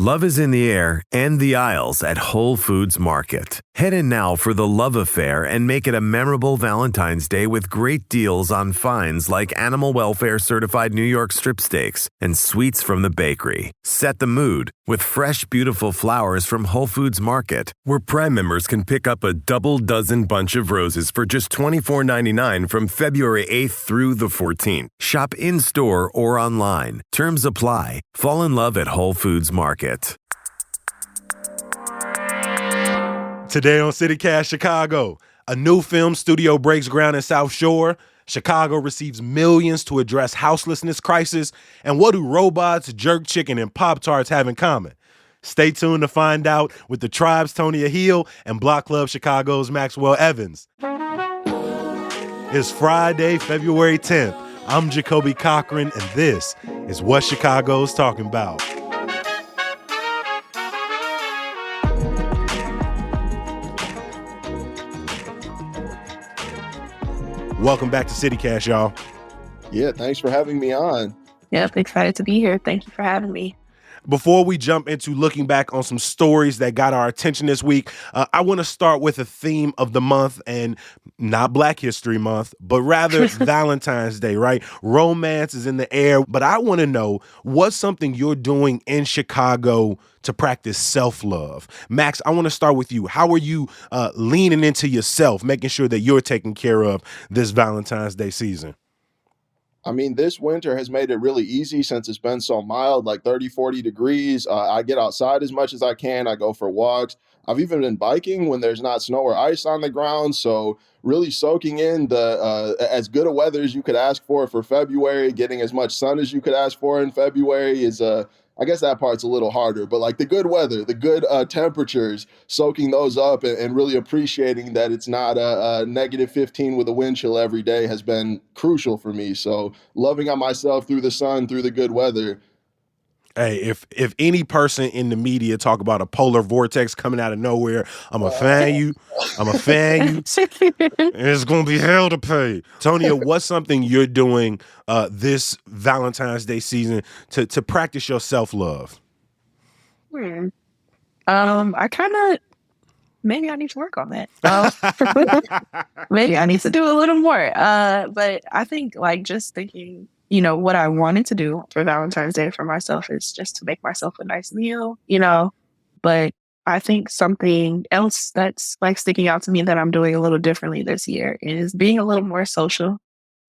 Love is in the air and the aisles at Whole Foods Market. Head in now for the love affair and make it a memorable Valentine's Day with great deals on finds like animal welfare certified New York strip steaks and sweets from the bakery. Set the mood with fresh, beautiful flowers from Whole Foods Market, where Prime members can pick up a double dozen bunch of roses for just $24.99 from February 8th through the 14th. Shop in-store or online. Terms apply. Fall in love at Whole Foods Market. Today on CityCast Chicago, a new film studio breaks ground in South Shore. Chicago receives millions to address houselessness crisis. And what do robots, jerk chicken, and Pop-Tarts have in common? Stay tuned to find out with the Tribe's Tonya Hill and Block Club Chicago's Maxwell Evans. It's Friday, February 10th. I'm Jacoby Cochran, and this is What Chicago's Talking About. Welcome back to CityCast, y'all. Yeah, thanks for having me on. Yep, excited to be here. Thank you for having me. Before we jump into looking back on some stories that got our attention this week, I want to start with a theme of the month, and not Black History Month, but rather Valentine's Day, right? Romance is in the air, but I want to know what's something you're doing in Chicago to practice self-love. Max, I want to start with you. How are you leaning into yourself, making sure that you're taken care of this Valentine's Day season? I mean, this winter has made it really easy since it's been so mild, like 30, 40 degrees. I get outside as much as I can. I go for walks. I've even been biking when there's not snow or ice on the ground. So really soaking in the as good a weather as you could ask for February, getting as much sun as you could ask for in February is I guess that part's a little harder, but like the good weather, the good temperatures, soaking those up and really appreciating that it's not a negative 15 with a wind chill every day has been crucial for me. So loving on myself through the sun, through the good weather. Hey, if any person in the media talk about a polar vortex coming out of nowhere, I'm a fan you. I'm a fan you. It's going to be hell to pay. Tonya, what's something you're doing this Valentine's Day season to practice your self-love? I kind of, maybe I need to work on that. Maybe I need to do a little more. But I think like just thinking, what I wanted to do for Valentine's Day for myself is just to make myself a nice meal, but I think something else that's like sticking out to me that I'm doing a little differently this year is being a little more social.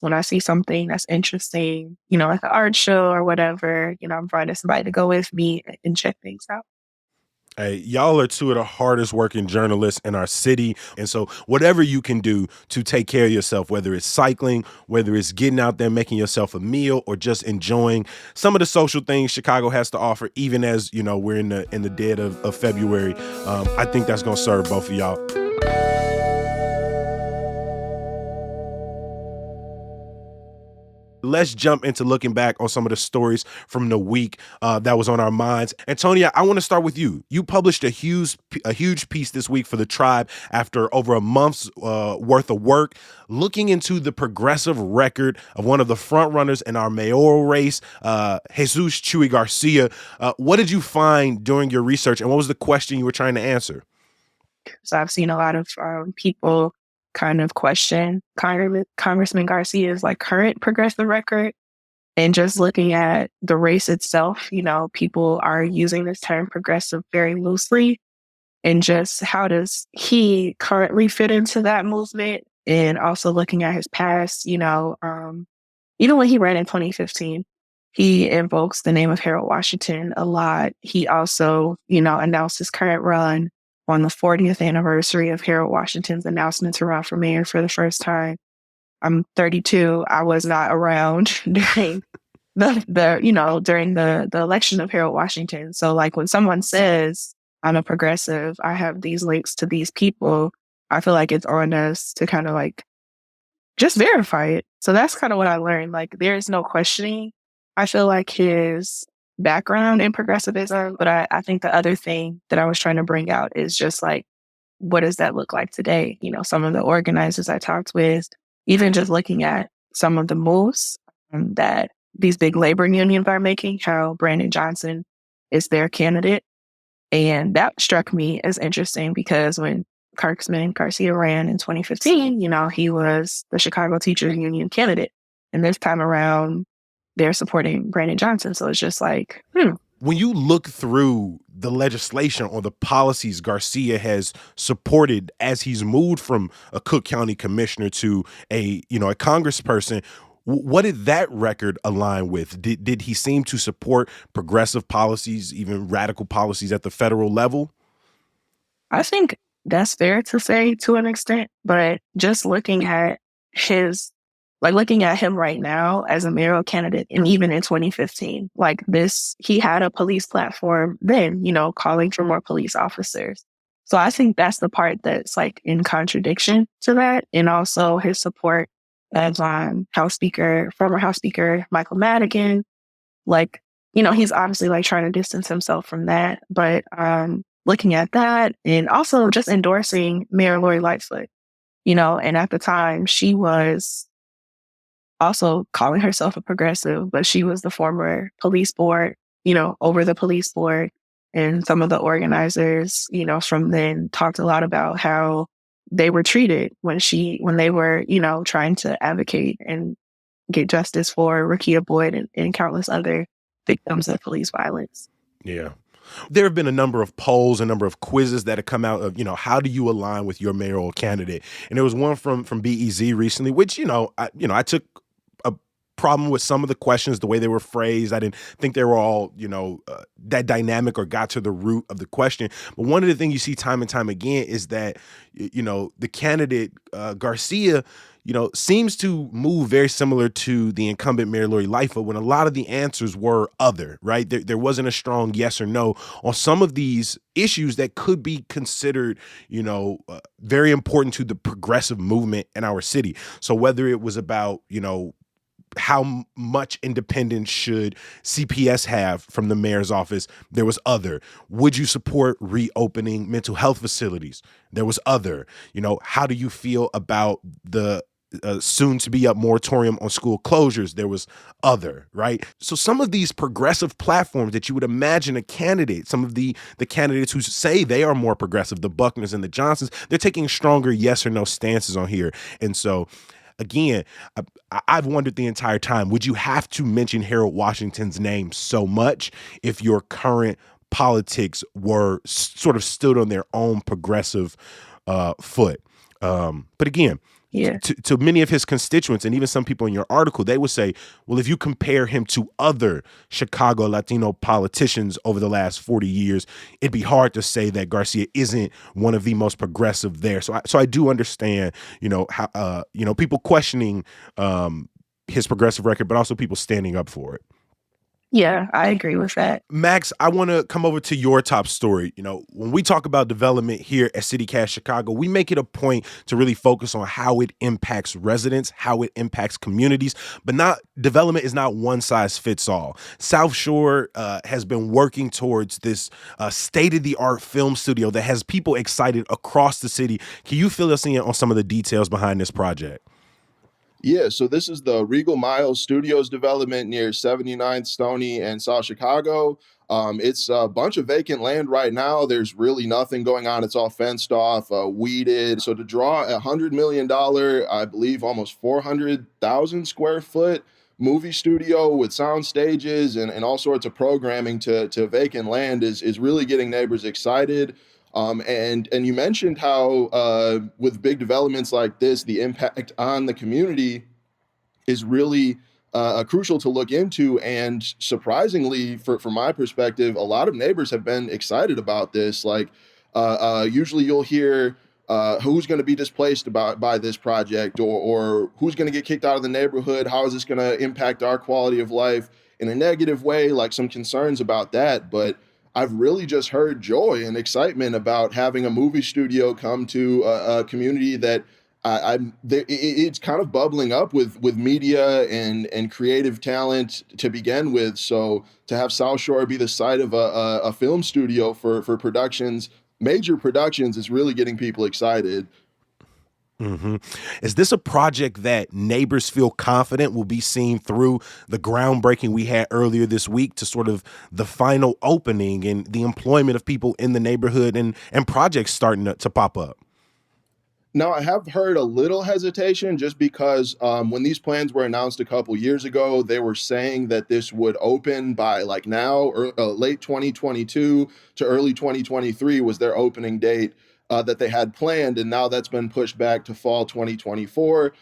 When I see something that's interesting, like an art show or whatever, I'm finding somebody to go with me and check things out. Hey, y'all are two of the hardest working journalists in our city. And so whatever you can do to take care of yourself, whether it's cycling, whether it's getting out there, making yourself a meal, or just enjoying some of the social things Chicago has to offer, even as, we're in the dead of February, I think that's going to serve both of y'all. Let's jump into looking back on some of the stories from the week that was on our minds. And Tonya, I want to start with you. You published a huge piece this week for the Tribe after over a month's worth of work, looking into the progressive record of one of the front runners in our mayoral race, Jesus Chuy Garcia. What did you find during your research, and what was the question you were trying to answer? So I've seen a lot of people kind of question Congressman Garcia's like current progressive record, and just looking at the race itself, people are using this term progressive very loosely, and just how does he currently fit into that movement? And also looking at his past, even when he ran in 2015, he invokes the name of Harold Washington a lot. He also, announced his current run on the 40th anniversary of Harold Washington's announcement to run for mayor for the first time. I'm 32. I was not around during during the election of Harold Washington. So like when someone says I'm a progressive, I have these links to these people, I feel like it's on us to kind of like just verify it. So that's kind of what I learned. Like there is no questioning. I feel like his background in progressivism, but I think the other thing that I was trying to bring out is just like, what does that look like today? Some of the organizers I talked with, even just looking at some of the moves that these big labor unions are making, how Brandon Johnson is their candidate. And that struck me as interesting because when Congressman Garcia ran in 2015, he was the Chicago Teachers Union candidate. And this time around, they're supporting Brandon Johnson. So it's just like, When you look through the legislation or the policies Garcia has supported as he's moved from a Cook County commissioner to a congressperson, what did that record align with? Did he seem to support progressive policies, even radical policies at the federal level? I think that's fair to say to an extent, but just looking at him right now as a mayoral candidate, and even in 2015, like this, he had a police platform then, calling for more police officers. So I think that's the part that's like in contradiction to that. And also his support as former House Speaker Michael Madigan, like, he's obviously like trying to distance himself from that. But looking at that and also just endorsing Mayor Lori Lightfoot, and at the time she was also calling herself a progressive, but she was the former police board, over the police board. And some of the organizers, from then talked a lot about how they were treated when they were, trying to advocate and get justice for Rakia Boyd and countless other victims of police violence. Yeah. There have been a number of polls, a number of quizzes that have come out of, how do you align with your mayoral candidate? And there was one from BEZ recently, which, I took a problem with some of the questions, the way they were phrased. I didn't think they were all, that dynamic or got to the root of the question. But one of the things you see time and time again is that, the candidate, Garcia, seems to move very similar to the incumbent Mayor Lori Lightfoot when a lot of the answers were other, right? There wasn't a strong yes or no on some of these issues that could be considered, very important to the progressive movement in our city. So whether it was about, how much independence should CPS have from the mayor's office? There was other. Would you support reopening mental health facilities? There was other. How do you feel about the soon to be up moratorium on school closures? There was other, right? So some of these progressive platforms that you would imagine a candidate, some of the candidates who say they are more progressive, the Buckners and the Johnsons, they're taking stronger yes or no stances on here. And so again, I've wondered the entire time, would you have to mention Harold Washington's name so much if your current politics were sort of stood on their own progressive foot? But again, yeah. To many of his constituents and even some people in your article, they would say, well, if you compare him to other Chicago Latino politicians over the last 40 years, it'd be hard to say that Garcia isn't one of the most progressive there. So I do understand, how, people questioning his progressive record, but also people standing up for it. Yeah, I agree with that. Max, I want to come over to your top story. When we talk about development here at CityCast Chicago, we make it a point to really focus on how it impacts residents, how it impacts communities, but development is not one size fits all. South Shore has been working towards this state-of-the-art film studio that has people excited across the city. Can you fill us in on some of the details behind this project? Yeah, so this is the Regal Miles Studios development near 79th Stony and South Chicago. It's a bunch of vacant land right now. There's really nothing going on. It's all fenced off, weeded. So to draw $100 million, I believe almost 400,000 square foot movie studio with sound stages and all sorts of programming to vacant land is really getting neighbors excited. And you mentioned how with big developments like this, the impact on the community is really crucial to look into. And surprisingly, from my perspective, a lot of neighbors have been excited about this. Like usually you'll hear who's going to be displaced by this project or who's going to get kicked out of the neighborhood. How is this going to impact our quality of life in a negative way? Like some concerns about that. But I've really just heard joy and excitement about having a movie studio come to a community that it's kind of bubbling up with media and creative talent to begin with. So to have South Shore be the site of a film studio for productions, major productions, is really getting people excited. hmm Is this a project that neighbors feel confident will be seen through the groundbreaking we had earlier this week to sort of the final opening and the employment of people in the neighborhood and projects starting to pop up? Now, I have heard a little hesitation just because when these plans were announced a couple years ago, they were saying that this would open by like now or late 2022 to early 2023 was their opening date. That they had planned, and now that's been pushed back to fall 2024.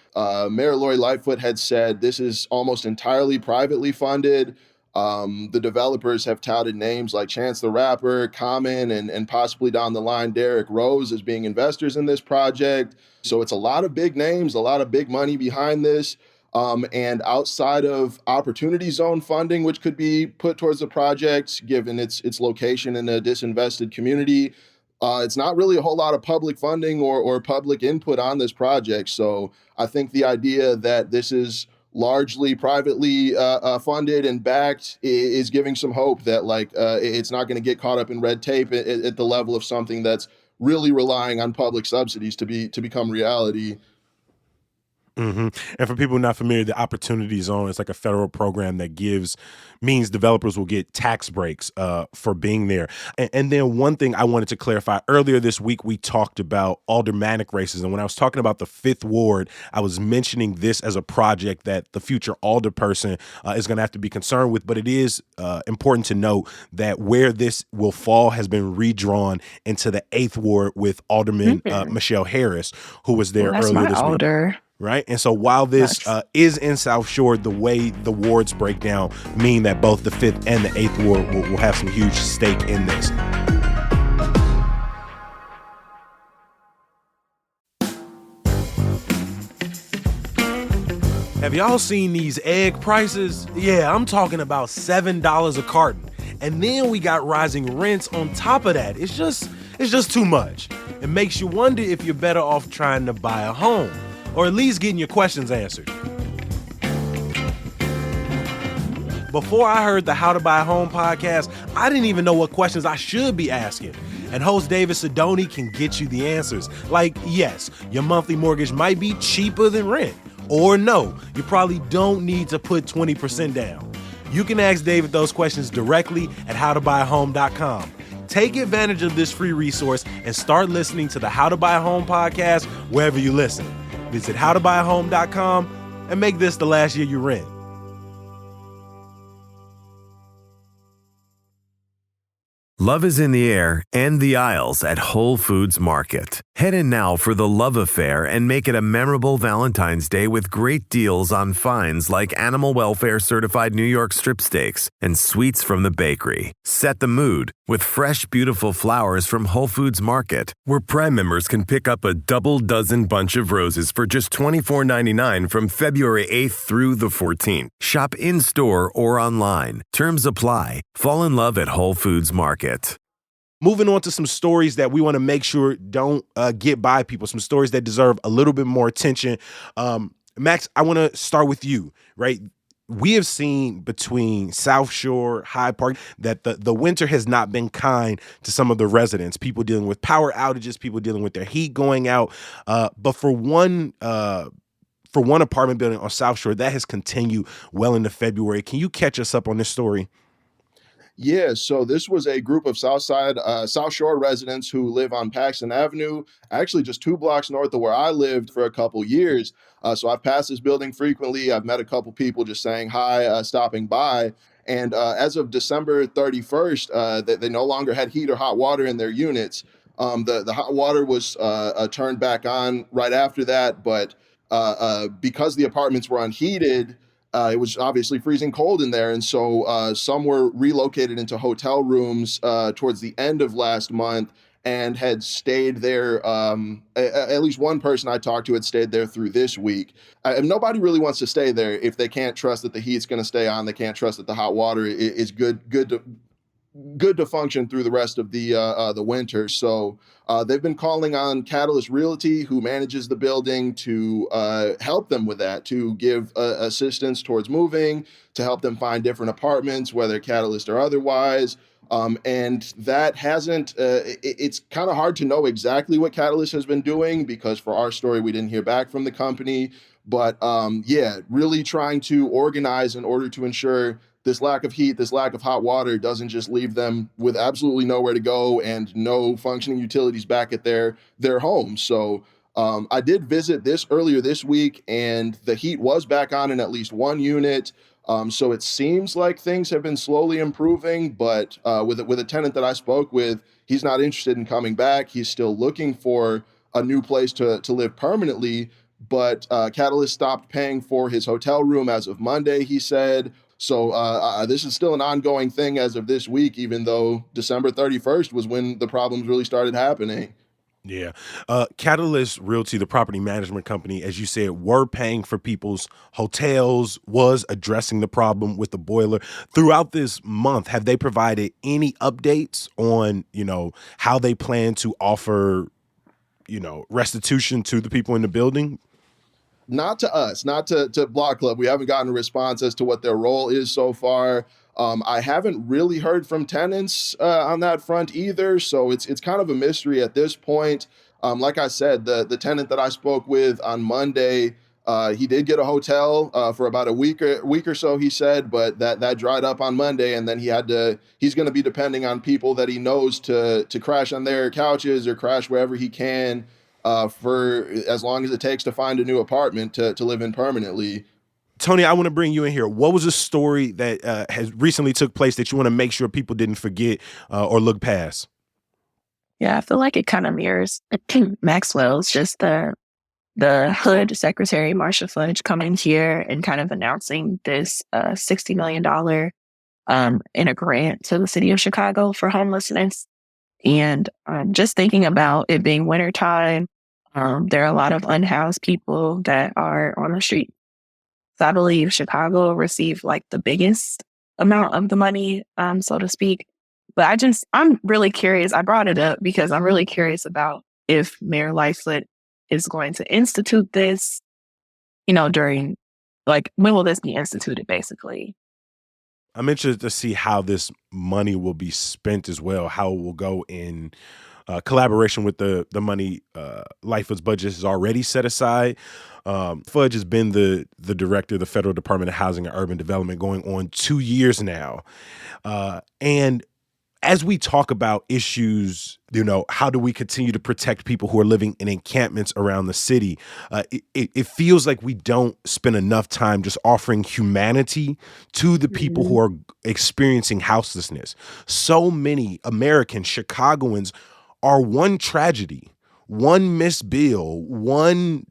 Mayor Lori Lightfoot had said this is almost entirely privately funded. The developers have touted names like Chance the Rapper, Common, and possibly down the line Derrick Rose as being investors in this project. So it's a lot of big names, a lot of big money behind this. And outside of opportunity zone funding, which could be put towards the project, given its location in a disinvested community, it's not really a whole lot of public funding or public input on this project. So I think the idea that this is largely privately funded and backed is giving some hope that it's not going to get caught up in red tape at the level of something that's really relying on public subsidies to become reality. hmm And for people not familiar, the Opportunity Zone is like a federal program that means developers will get tax breaks for being there. And then one thing I wanted to clarify earlier this week, we talked about aldermanic races. And when I was talking about the Fifth Ward, I was mentioning this as a project that the future alderperson is going to have to be concerned with. But it is important to note that where this will fall has been redrawn into the Eighth Ward with Alderman Michelle Harris, who was there That's earlier my this week. alder. Right. And so while this is in South Shore, the way the wards break down mean that both the 5th and the 8th ward will have some huge stake in this. Have y'all seen these egg prices? Yeah, I'm talking about $7 a carton. And then we got rising rents on top of that. It's just too much. It makes you wonder if you're better off trying to buy a home, or at least getting your questions answered. Before I heard the How to Buy a Home podcast, I didn't even know what questions I should be asking. And host David Sidoni can get you the answers. Like, yes, your monthly mortgage might be cheaper than rent. Or no, you probably don't need to put 20% down. You can ask David those questions directly at howtobuyahome.com. Take advantage of this free resource and start listening to the How to Buy a Home podcast wherever you listen. Visit howtobuyahome.com and make this the last year you rent. Love is in the air and the aisles at Whole Foods Market. Head in now for the love affair and make it a memorable Valentine's Day with great deals on finds like Animal Welfare Certified New York strip steaks and sweets from the bakery. Set the mood with fresh, beautiful flowers from Whole Foods Market, where Prime members can pick up a double dozen bunch of roses for just $24.99 from February 8th through the 14th. Shop in-store or online. Terms apply. Fall in love at Whole Foods Market. Moving on to some stories that we want to make sure don't get by people, some stories that deserve a little bit more attention. Max, I want to start with you, right? We have seen between South Shore, Hyde Park, that the winter has not been kind to some of the residents, people dealing with power outages, people dealing with their heat going out. But for one apartment building on South Shore, that has continued well into February. Can you catch us up on this story? Yeah, so this was a group of South Shore residents who live on Paxton Avenue, actually just 2 blocks north of where I lived for a couple years. So I've passed this building frequently. I've met a couple people just saying hi, stopping by. And as of December 31st, they no longer had heat or hot water in their units. The hot water was turned back on right after that, but because the apartments were unheated, it was obviously freezing cold in there. And so some were relocated into hotel rooms towards the end of last month and had stayed there. At least one person I talked to had stayed there through this week. And nobody really wants to stay there if they can't trust that the heat's going to stay on. They can't trust that the hot water is good to function through the rest of the winter. So they've been calling on Catalyst Realty, who manages the building, to help them with that, to give assistance towards moving, to help them find different apartments, whether Catalyst or otherwise. And that hasn't, it's kind of hard to know exactly what Catalyst has been doing because for our story, we didn't hear back from the company. But yeah, really trying to organize in order to ensure this lack of heat, this lack of hot water doesn't just leave them with absolutely nowhere to go and no functioning utilities back at their home. So I did visit this earlier this week, and the heat was back on in at least one unit. So it seems like things have been slowly improving, but with a tenant that I spoke with, he's not interested in coming back. He's still looking for a new place to live permanently. But Catalyst stopped paying for his hotel room as of Monday, he said. So this is still an ongoing thing as of this week, even though December 31st was when the problems really started happening. Yeah. Catalyst Realty, the property management company, as you said, were paying for people's hotels, was addressing the problem with the boiler. Throughout this month, have they provided any updates on, how they plan to offer, restitution to the people in the building? Not to us, not to Block Club. We haven't gotten a response as to what their role is so far. I haven't really heard from tenants on that front either, so it's kind of a mystery at this point. Like I said, the tenant that I spoke with on Monday, he did get a hotel for about a week or so, he said, but that dried up on Monday, and then he's going to be depending on people that he knows to crash on their couches or crash wherever he can for as long as it takes to find a new apartment to live in permanently. Tony, I want to bring you in here. What was a story that has recently took place that you want to make sure people didn't forget or look past? Yeah, I feel like it kind of mirrors Maxwell's, just the HUD Secretary Marsha Fudge coming here and kind of announcing this $60 million in a grant to the city of Chicago for homelessness. And just thinking about it being wintertime, there are a lot of unhoused people that are on the street. So I believe Chicago received like the biggest amount of the money, so to speak. But I'm really curious. I brought it up because I'm really curious about if Mayor Lightfoot is going to institute this, during, like, when will this be instituted, basically? I'm interested to see how this money will be spent as well, how it will go in collaboration with the money Lightfoot's budget is already set aside. Fudge has been the director of the Federal Department of Housing and Urban Development going on 2 years now. And as we talk about issues, how do we continue to protect people who are living in encampments around the city? It feels like we don't spend enough time just offering humanity to the people who are experiencing houselessness. So many Americans, Chicagoans, are one tragedy, one missed bill, one,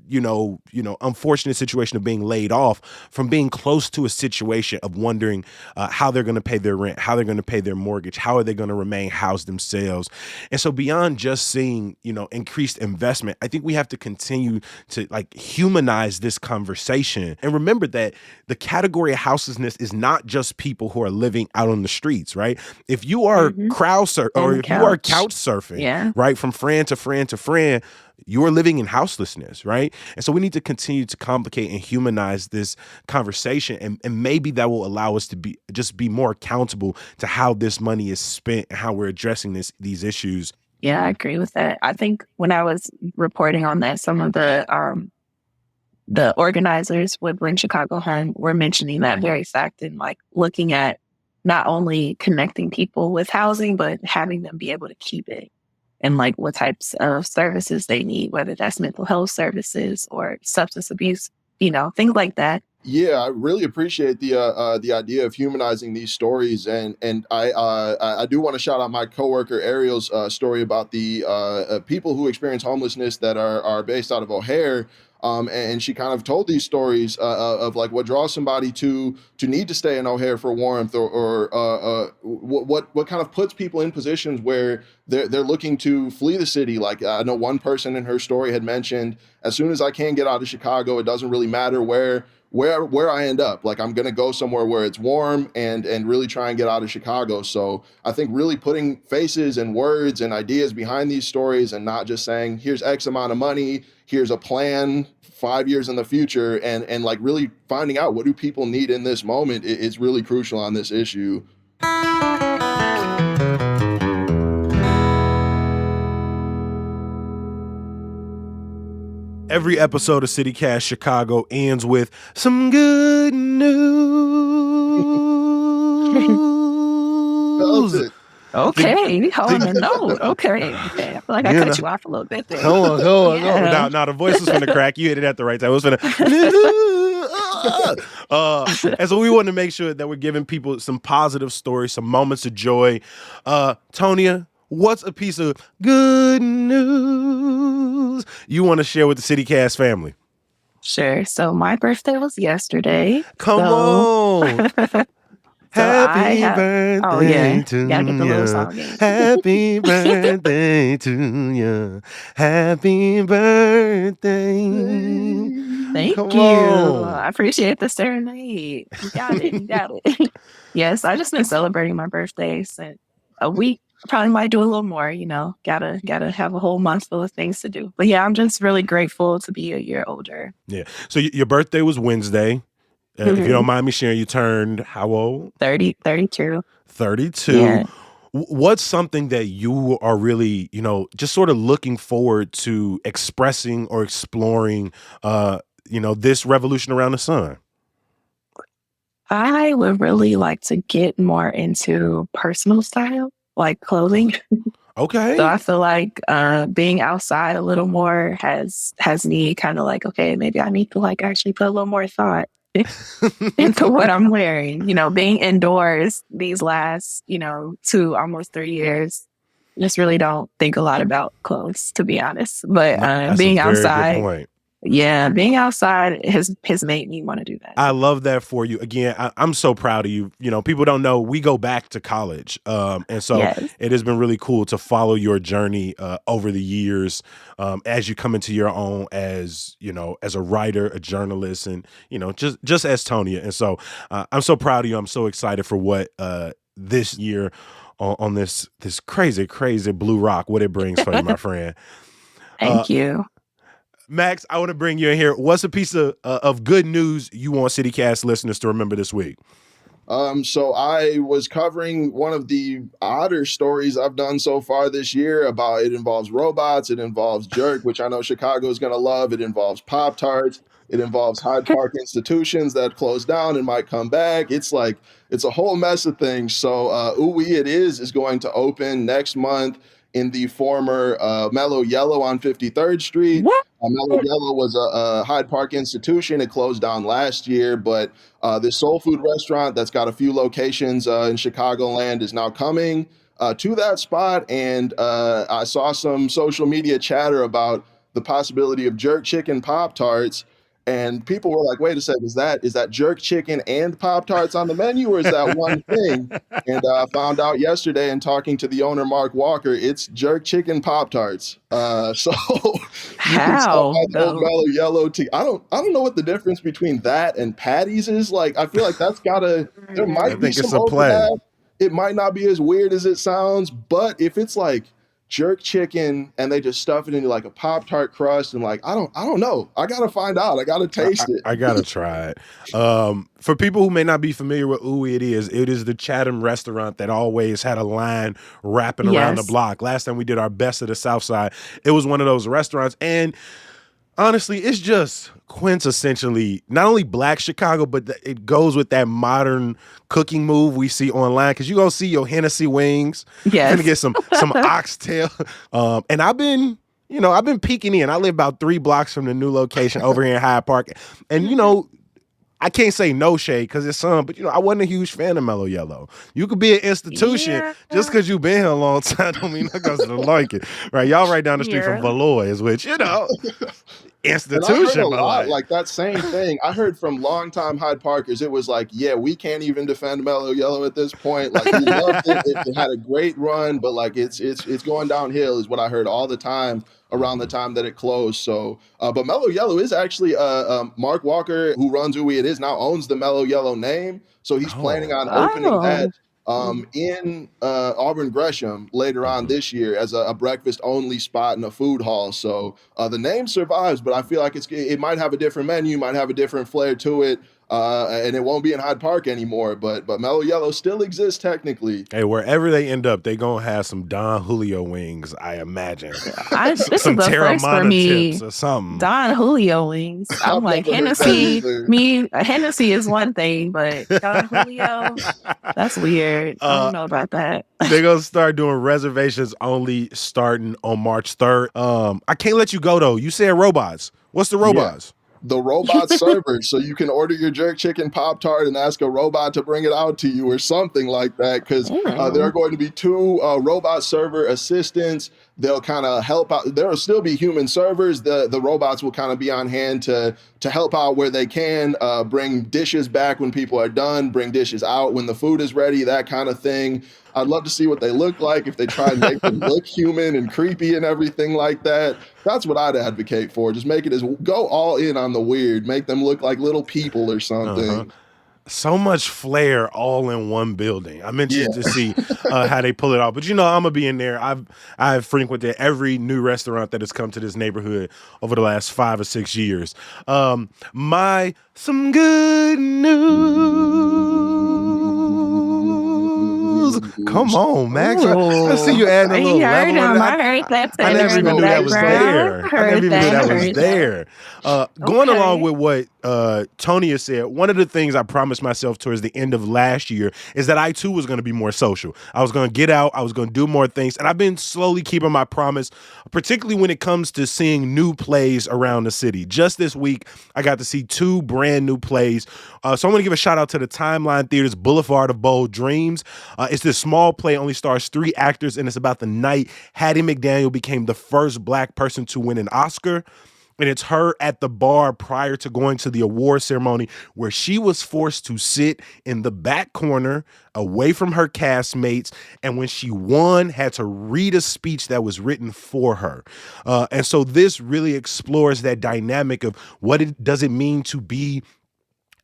unfortunate situation of being laid off from being close to a situation of wondering how they're going to pay their rent, how they're going to pay their mortgage, how are they going to remain housed themselves. And so beyond just seeing, increased investment, I think we have to continue to humanize this conversation and remember that the category of houselessness is not just people who are living out on the streets, right? If you are crowd surf or if you are couch surfing, right, from friend to friend to friend, you are living in houselessness, right? And so we need to continue to complicate and humanize this conversation, and maybe that will allow us to be more accountable to how this money is spent and how we're addressing these issues. Yeah, I agree with that. I think when I was reporting on that, some of the organizers with Bring Chicago Home were mentioning that very fact and looking at not only connecting people with housing, but having them be able to keep it. And what types of services they need, whether that's mental health services or substance abuse, things like that. Yeah, I really appreciate the idea of humanizing these stories, and I do want to shout out my coworker Ariel's story about the people who experience homelessness that are based out of O'Hare. And she kind of told these stories of what draws somebody to need to stay in O'Hare for warmth, or what kind of puts people in positions where they're looking to flee the city. Like I know one person in her story had mentioned, as soon as I can get out of Chicago, it doesn't really matter where I end up. Like I'm gonna go somewhere where it's warm and really try and get out of Chicago. So I think really putting faces and words and ideas behind these stories and not just saying, here's X amount of money, here's a plan 5 years in the future, and really finding out what do people need in this moment is really crucial on this issue. Every episode of CityCast Chicago ends with some good news. Okay, on the note. Okay. I feel like I You cut know. you off a little bit there. Come on. Yeah. Now the voice was finna crack. You hit it at the right time. It was finna. And so we want to make sure that we're giving people some positive stories, some moments of joy. Tonya, what's a piece of good news you want to share with the CityCast family? Sure. So my birthday was yesterday. Come so on. So I Happy have. birthday Oh yeah, to gotta get the little you. song in. Happy birthday to you. Happy birthday. Thank Come you. on. I appreciate the serenade. You got it. You got it. Yes, I just been celebrating my birthday since a week. I probably might do a little more. Gotta have a whole month full of things to do. But yeah, I'm just really grateful to be a year older. Yeah. So your birthday was Wednesday. If you don't mind me sharing, you turned how old? 32. 32. Yeah. What's something that you are really, just sort of looking forward to expressing or exploring, this revolution around the sun? I would really like to get more into personal style, like clothing. Okay. So I feel like being outside a little more has me kind of like, okay, maybe I need to like actually put a little more thought into what I'm wearing. Being indoors these last, 2, almost 3 years, just really don't think a lot about clothes, to be honest. But That's being a very outside, good point. yeah, being outside has made me want to do that. I love that for you. Again, I'm so proud of you. People don't know we go back to college. And so Yes. it has been really cool to follow your journey over the years as you come into your own as a writer, a journalist, and, just as Tonya. And so I'm so proud of you. I'm so excited for what this year on this crazy, crazy blue rock, what it brings for you, my friend. Thank you. Max, I want to bring you in here. What's a piece of good news you want CityCast listeners to remember this week? So I was covering one of the odder stories I've done so far this year about it involves robots, it involves Jerk, which I know Chicago is going to love. It involves Pop-Tarts. It involves Hyde Park institutions that closed down and might come back. It's a whole mess of things. So Ooh It is going to open next month in the former Mellow Yellow on 53rd Street. What? Mellow Yellow was a Hyde Park institution. It closed down last year, but this soul food restaurant that's got a few locations in Chicagoland is now coming to that spot. And I saw some social media chatter about the possibility of jerk chicken Pop-Tarts. And people were like, wait a second, is that jerk chicken and Pop-Tarts on the menu, or is that one thing? And I found out yesterday in talking to the owner, Mark Walker, it's jerk chicken Pop-Tarts. So you can tell How? by the old Mellow Yellow I don't know what the difference between that and Patty's is. Like, I feel like there might be some overlap. It might not be as weird as it sounds, but if it's like jerk chicken and they just stuff it into like a Pop-Tart crust and like I don't know. I gotta find out. I gotta taste it. I gotta try it. For people who may not be familiar with Ooh It is the Chatham restaurant that always had a line wrapping around the block. Last time we did our Best of the South Side, it was one of those restaurants. And honestly, it's just quintessentially not only Black Chicago, but it goes with that modern cooking move we see online. Because you're going to see your Hennessy wings. Yes. You're going to get some oxtail. And I've been peeking in. I live about 3 blocks from the new location over here in Hyde Park. And, I can't say no shade because it's some, but I wasn't a huge fan of Mellow Yellow. You could be an institution just because you've been here a long time. Don't mean I don't like it, right? Y'all right down the street from Valois, which institution. And I heard a lot like that same thing. I heard from longtime Hyde Parkers. It was like, yeah, we can't even defend Mellow Yellow at this point. Like, we loved it. It had a great run, but like it's going downhill is what I heard all the time around the time that it closed. So, but Mellow Yellow is actually Mark Walker, who runs Ooey It Is, now owns the Mellow Yellow name. So he's planning on opening that in Auburn Gresham later on this year as a breakfast only spot in a food hall. So the name survives, but I feel like it might have a different menu, might have a different flair to it. and it won't be in Hyde Park anymore. But Mellow Yellow still exists technically. Hey, wherever they end up, they gonna have some Don Julio wings, I imagine. This is some the first for Terramana me. tips or something. Don Julio wings. I'm like, Hennessy. Hennessy is one thing, but Don Julio, that's weird. I don't know about that. They're gonna start doing reservations only starting on March 3rd. I can't let you go though. You said robots. What's the robots? Yeah. The robot server, so you can order your jerk chicken Pop-Tart and ask a robot to bring it out to you or something like that, because there are going to be 2 robot server assistants. They'll kind of help out. There will still be human servers. The robots will kind of be on hand to help out where they can, bring dishes back when people are done, bring dishes out when the food is ready, that kind of thing. I'd love to see what they look like if they try and make them look human and creepy and everything like that. That's what I'd advocate for. Just make it go all in on the weird. Make them look like little people or something. So much flair all in one building. I'm interested to see how they pull it off. But I'm gonna be in there. I've frequented every new restaurant that has come to this neighborhood over the last 5 or 6 years. Some good news. Come on, Max. I see you adding a little level. I heard that. I never even knew that was there. Going along with what Tony has said, one of the things I promised myself towards the end of last year is that I too was going to be more social. I was going to get out. I was going to do more things. And I've been slowly keeping my promise, particularly when it comes to seeing new plays around the city. Just this week, I got to see 2 brand new plays. So I want to give a shout out to the Timeline Theater's Boulevard of Bold Dreams. It's this small play, only stars 3 actors, and it's about the night Hattie McDaniel became the first Black person to win an Oscar. And it's her at the bar prior to going to the award ceremony where she was forced to sit in the back corner away from her castmates. And when she won, had to read a speech that was written for her. And so this really explores that dynamic of what does it mean to be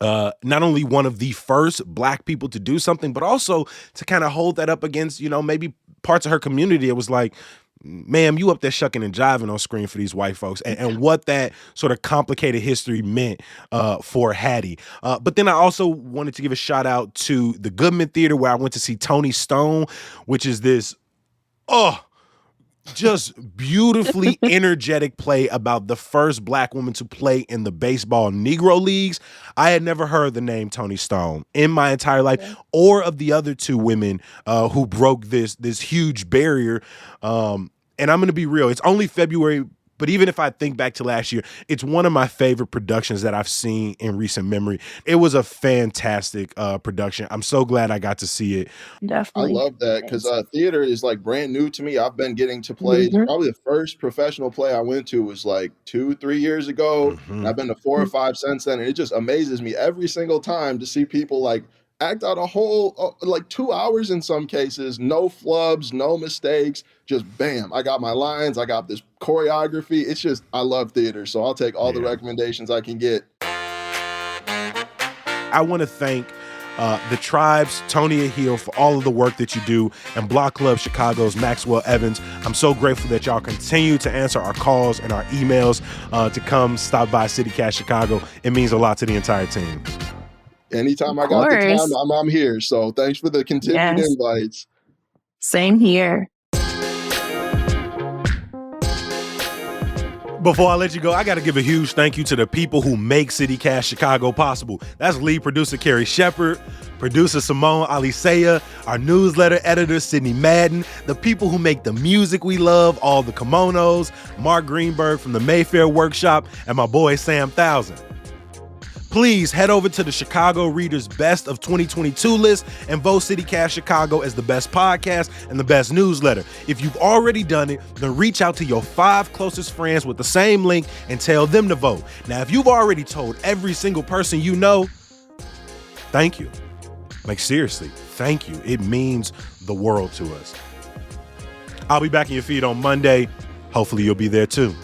not only one of the first Black people to do something, but also to kind of hold that up against, maybe parts of her community. It was like, ma'am, you up there shucking and jiving on screen for these white folks, and what that sort of complicated history meant for Hattie. But then I also wanted to give a shout out to the Goodman Theater, where I went to see Tony Stone, which is this, just beautifully energetic play about the first Black woman to play in the baseball Negro Leagues. I had never heard the name Tony Stone in my entire life, or of the other 2 women who broke this huge barrier. And I'm going to be real. It's only February, but even if I think back to last year, it's one of my favorite productions that I've seen in recent memory. It was a fantastic production. I'm so glad I got to see it. Definitely. I love that, because theater is like brand new to me. I've been getting to play. Probably the first professional play I went to was like 2-3 years ago. And I've been to 4 or 5 since then. And it just amazes me every single time to see people like act out a whole like 2 hours in some cases, no flubs, no mistakes, just bam, I got my lines, I got this choreography. It's just, I love theater, so I'll take all the recommendations I can get. I want to thank the Tribes, Tonya Hill, for all of the work that you do, and Block Club Chicago's Maxwell Evans. I'm so grateful that y'all continue to answer our calls and our emails to come stop by CityCast Chicago. It means a lot to the entire team. Anytime I got the time, I'm here. So thanks for the continued invites. Same here. Before I let you go, I got to give a huge thank you to the people who make CityCast Chicago possible. That's lead producer Carrie Shepard, producer Simone Alisea, our newsletter editor Sydney Madden, the people who make the music we love, all the kimonos, Mark Greenberg from the Mayfair Workshop, and my boy Sam Thousand. Please head over to the Chicago Reader's Best of 2022 list and vote CityCast Chicago as the best podcast and the best newsletter. If you've already done it, then reach out to your 5 closest friends with the same link and tell them to vote. Now, if you've already told every single person you know, thank you. Like, seriously, thank you. It means the world to us. I'll be back in your feed on Monday. Hopefully you'll be there too.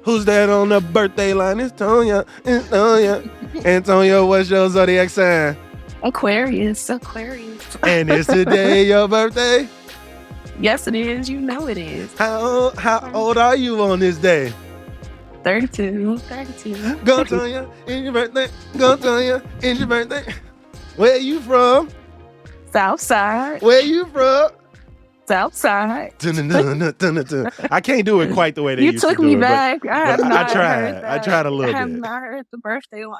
Who's that on the birthday line? It's Tonya. It's Tonya. Antonio, what's your zodiac sign? Aquarius. And is today your birthday? Yes, it is. You know it is. How old are you on this day? 32. 32. Go Tanya, it's your birthday. Go Tanya, it's your birthday. Where you from? Southside. Where you from? Southside. I can't do it quite the way they You used to took do me it, back. I have but not I tried. heard that. I tried a little I have bit. not heard the birthday line.